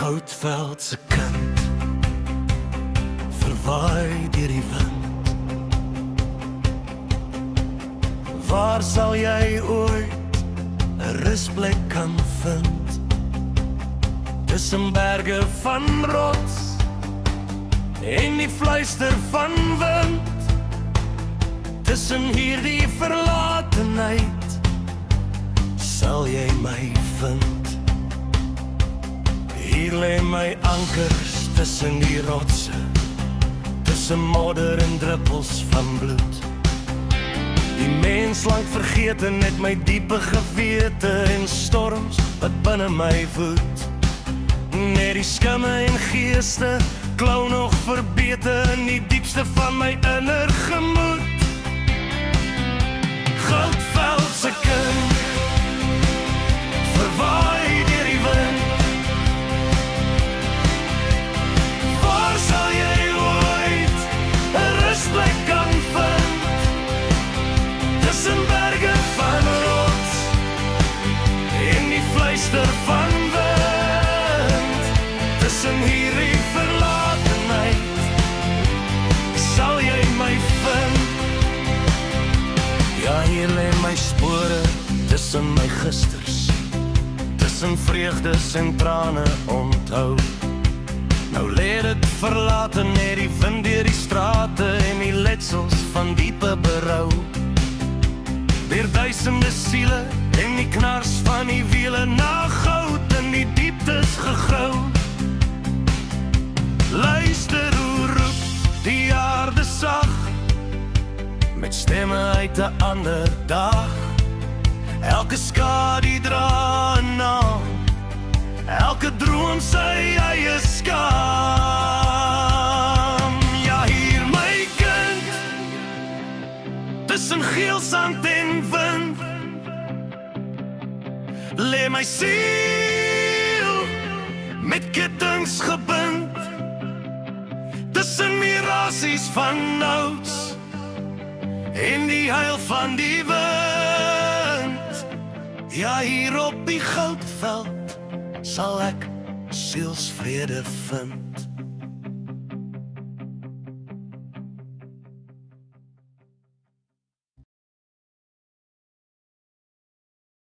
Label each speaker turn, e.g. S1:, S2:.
S1: Goudveld se kind, verwaai deur die wind. Waar sal jy ooit 'n rusplek kan vind? Tussen berge van rots en die fluister van wind, tussen hierdie verlatenheid sal jy my vind. Hier lê my ankers tussen die rotse, tussen modder en druppels van bloed. Die mens lang vergete net my diepe gewete en storms wat binne my voed. Net die skimme en geeste klou nog verbete in die diepste van my inner gemoed. Goudveld se kind, verwaai deur die wind. Waar sal jy ooit 'n rusplek kan vind? Tussen berge van rots en die fluister van wind, tussen hierdie verlatenheid sal jy my vind. Ja, hier lê my spore tussen my gisters, tussen vreugdes en trane onthou. Nou lê dit verlate net die wind deur die strate en die letsels van diepe berou. Deur duisende siele en die knars van die wiele na goud in die dieptes gegrou. Luister hoe roep die aarde sag, met stemme uit 'n ander dag. Elke skadu dra 'n naam, elke droom sy eie skam. Ja, hier my kind, tussen geel sand en wind, lê my siel met kittings gebind. Tussen mirasies van nouts en die huil van die wind. Ja, hier op die Goudveld sal ek sielsvrede vind.